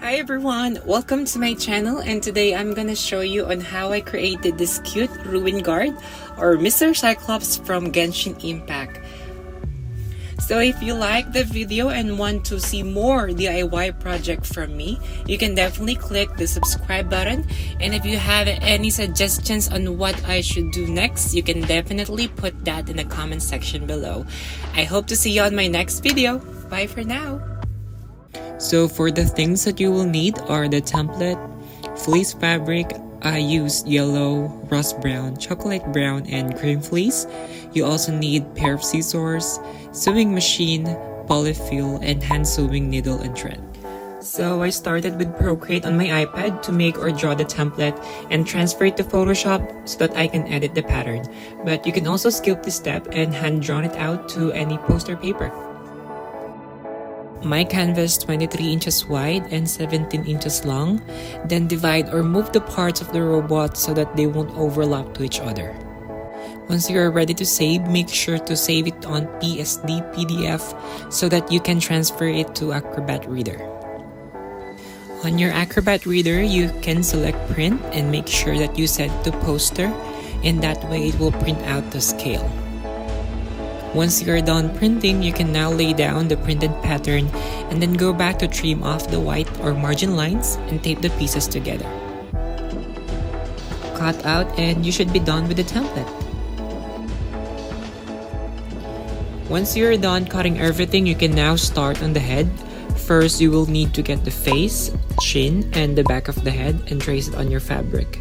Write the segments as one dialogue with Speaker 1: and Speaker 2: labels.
Speaker 1: Hi everyone, welcome to my channel, and today I'm gonna show you on how I created this cute ruin guard or Mr. Cyclops from Genshin Impact. So if you like the video and want to see more DIY project from me, you can definitely click the subscribe button, and if you have any suggestions on what I should do next, you can definitely put that in the comment section below. I hope to see you on my next video. Bye for now! So for the things that you will need are the template, fleece fabric. I used yellow, rust brown, chocolate brown, and cream fleece. You also need pair of scissors, sewing machine, polyfill, and hand sewing needle and thread. So I started with Procreate on my iPad to make or draw the template and transfer it to Photoshop so that I can edit the pattern. But you can also skip this step and hand draw it out to any poster paper. My canvas 23 inches wide and 17 inches long. Then divide or move the parts of the robot so that they won't overlap to each other. Once you are ready to save, make sure to save it on PSD PDF so that you can transfer it to Acrobat Reader. On your Acrobat Reader, you can select print and make sure that you set to poster, and that way it will print out the scale. Once you're done printing, you can now lay down the printed pattern and then go back to trim off the white or margin lines and tape the pieces together. Cut out and you should be done with the template. Once you're done cutting everything, you can now start on the head. First, you will need to get the face, chin, and the back of the head and trace it on your fabric.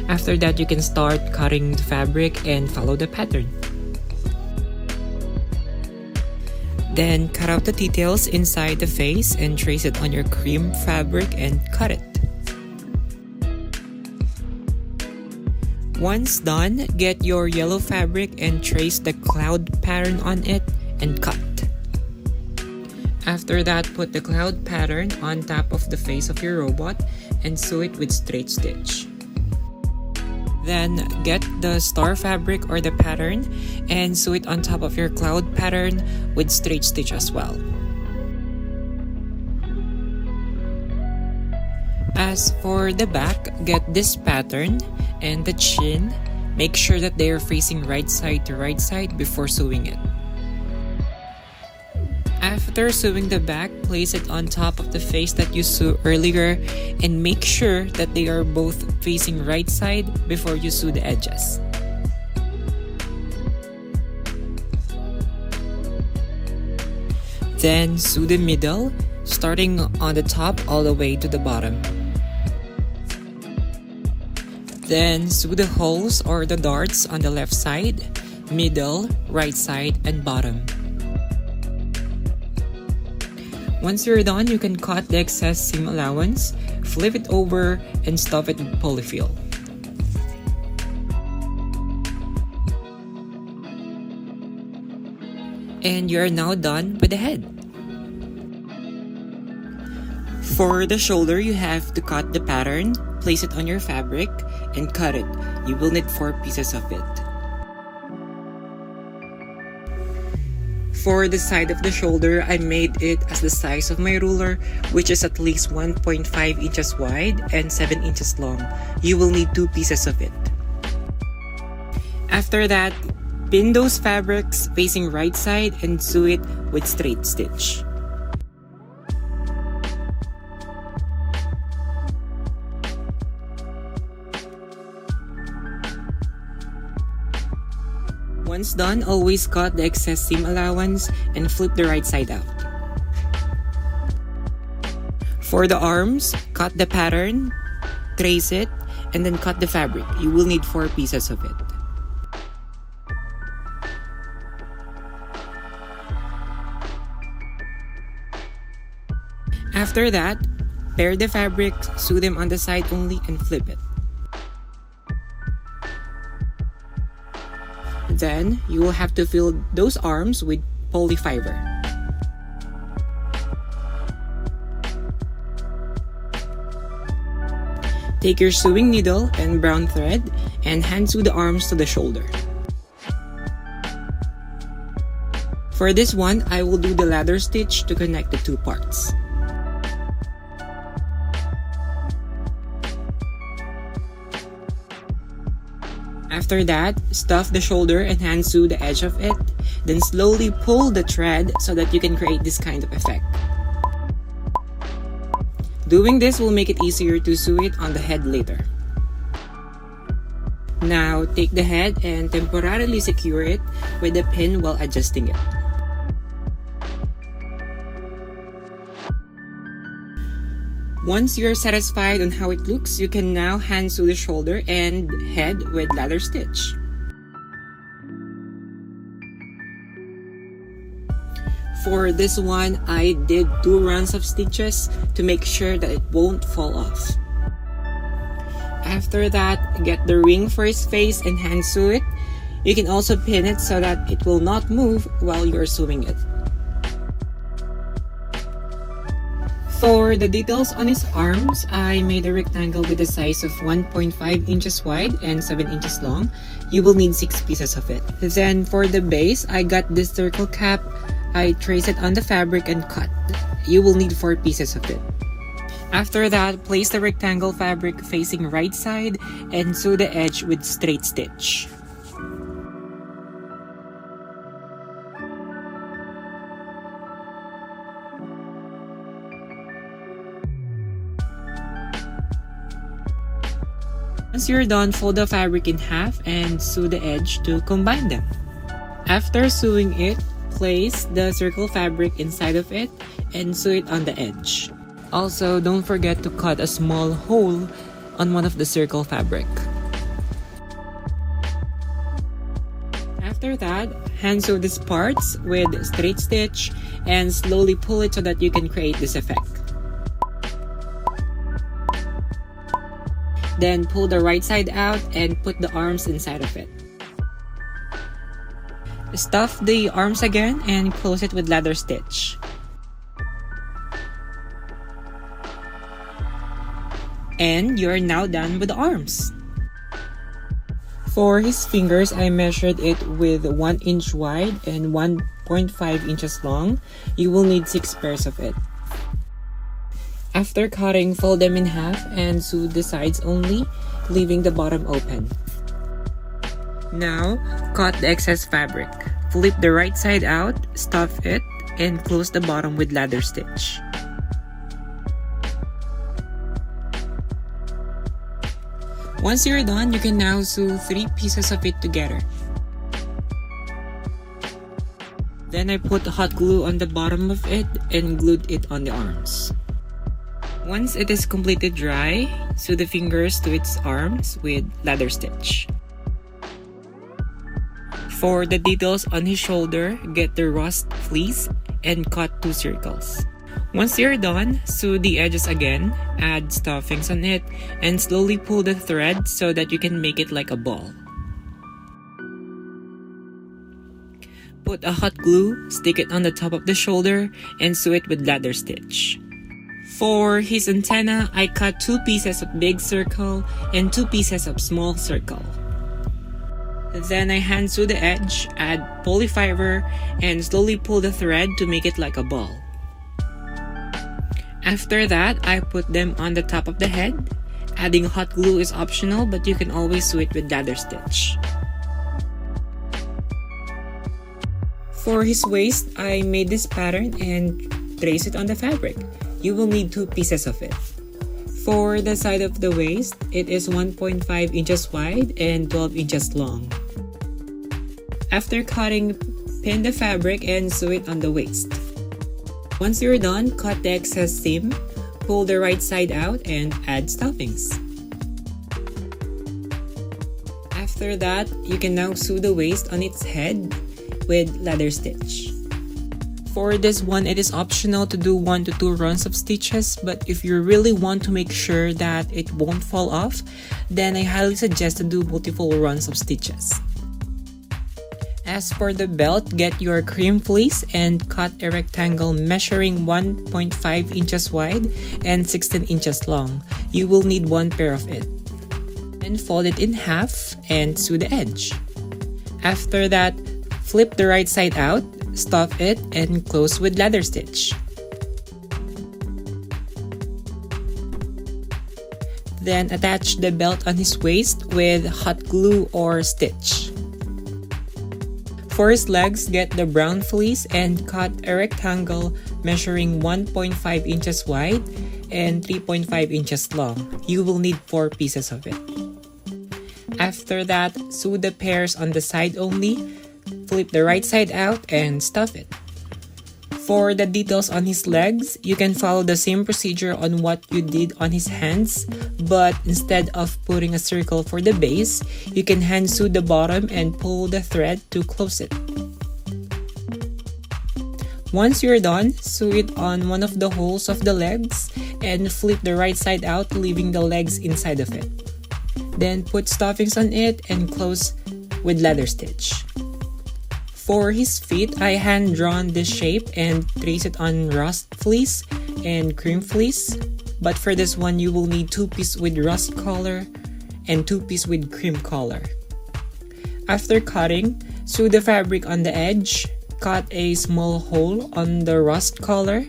Speaker 1: After that, you can start cutting the fabric and follow the pattern. Then cut out the details inside the face and trace it on your cream fabric and cut it. Once done, get your yellow fabric and trace the cloud pattern on it and cut. After that, put the cloud pattern on top of the face of your robot and sew it with straight stitch. Then get the star fabric or the pattern and sew it on top of your cloud pattern with straight stitch as well. As for the back, get this pattern and the chin. Make sure that they are facing right side to right side before sewing it. After sewing the back, place it on top of the face that you sewed earlier and make sure that they are both facing right side before you sew the edges. Then sew the middle, starting on the top all the way to the bottom. Then sew the holes or the darts on the left side, middle, right side, and bottom. Once you're done, you can cut the excess seam allowance, flip it over, and stuff it with polyfill. And you're now done with the head. For the shoulder, you have to cut the pattern, place it on your fabric, and cut it. You will need 4 pieces of it. For the side of the shoulder, I made it as the size of my ruler, which is at least 1.5 inches wide and 7 inches long. You will need 2 pieces of it. After that, pin those fabrics facing right side and sew it with straight stitch. Once done, always cut the excess seam allowance and flip the right side out. For the arms, cut the pattern, trace it, and then cut the fabric. You will need 4 pieces of it. After that, pair the fabric, sew them on the side only, and flip it. Then, you will have to fill those arms with poly fiber. Take your sewing needle and brown thread and hand sew the arms to the shoulder. For this one, I will do the ladder stitch to connect the two parts. After that, stuff the shoulder and hand sew the edge of it. Then slowly pull the thread so that you can create this kind of effect. Doing this will make it easier to sew it on the head later. Now, take the head and temporarily secure it with a pin while adjusting it. Once you're satisfied on how it looks, you can now hand sew the shoulder and head with ladder stitch. For this one, I did 2 rounds of stitches to make sure that it won't fall off. After that, get the ring for his face and hand sew it. You can also pin it so that it will not move while you're sewing it. For the details on his arms, I made a rectangle with a size of 1.5 inches wide and 7 inches long. You will need 6 pieces of it. Then for the base, I got this circle cap. I trace it on the fabric and cut. You will need 4 pieces of it. After that, place the rectangle fabric facing right side and sew the edge with straight stitch. Once you're done, fold the fabric in half and sew the edge to combine them. After sewing it, place the circle fabric inside of it and sew it on the edge. Also, don't forget to cut a small hole on one of the circle fabric. After that, hand sew these parts with straight stitch and slowly pull it so that you can create this effect. Then pull the right side out and put the arms inside of it. Stuff the arms again and close it with ladder stitch. And you're now done with the arms. For his fingers, I measured it with 1 inch wide and 1.5 inches long. You will need 6 pairs of it. After cutting, fold them in half and sew the sides only, leaving the bottom open. Now, cut the excess fabric. Flip the right side out, stuff it, and close the bottom with ladder stitch. Once you're done, you can now sew 3 pieces of it together. Then I put hot glue on the bottom of it and glued it on the arms. Once it is completely dry, sew the fingers to its arms with ladder stitch. For the details on his shoulder, get the rust fleece and cut 2 circles. Once you're done, sew the edges again, add stuffings on it, and slowly pull the thread so that you can make it like a ball. Put a hot glue, stick it on the top of the shoulder, and sew it with ladder stitch. For his antenna, I cut 2 pieces of big circle and 2 pieces of small circle. Then I hand sew the edge, add polyfiber, and slowly pull the thread to make it like a ball. After that, I put them on the top of the head. Adding hot glue is optional, but you can always sew it with ladder stitch. For his waist, I made this pattern and trace it on the fabric. You will need 2 pieces of it. For the side of the waist, it is 1.5 inches wide and 12 inches long. After cutting, pin the fabric and sew it on the waist. Once you're done, cut the excess seam, pull the right side out, and add stuffings. After that, you can now sew the waist on its head with ladder stitch. For this one, it is optional to do 1 to 2 rounds of stitches, but if you really want to make sure that it won't fall off, then I highly suggest to do multiple rounds of stitches. As for the belt, get your cream fleece and cut a rectangle measuring 1.5 inches wide and 16 inches long. You will need 1 pair of it. Then fold it in half and sew the edge. After that, flip the right side out, stuff it, and close with ladder stitch. Then attach the belt on his waist with hot glue or stitch. For his legs, get the brown fleece and cut a rectangle measuring 1.5 inches wide and 3.5 inches long. You will need 4 pieces of it. After that, sew the pairs on the side only, flip the right side out and stuff it. For the details on his legs, you can follow the same procedure on what you did on his hands, but instead of putting a circle for the base, you can hand sew the bottom and pull the thread to close it. Once you're done, sew it on one of the holes of the legs and flip the right side out, leaving the legs inside of it. Then put stuffings on it and close with leather stitch. For his feet, I hand-drawn this shape and trace it on rust fleece and cream fleece. But for this one, you will need 2 pieces with rust color and 2 pieces with cream color. After cutting, sew the fabric on the edge, cut a small hole on the rust color,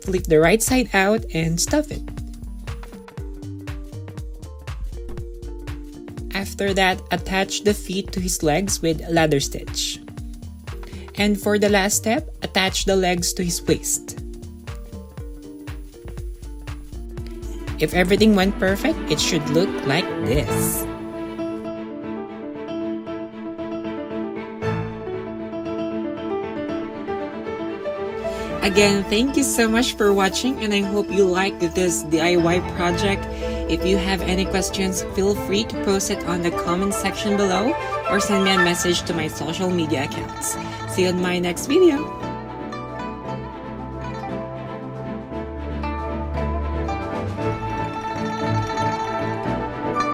Speaker 1: flip the right side out and stuff it. After that, attach the feet to his legs with leather stitch. And for the last step, attach the legs to his waist. If everything went perfect, it should look like this. Again, thank you so much for watching, and I hope you liked this DIY project. If you have any questions, feel free to post it on the comment section below or send me a message to my social media accounts. See you in my next video.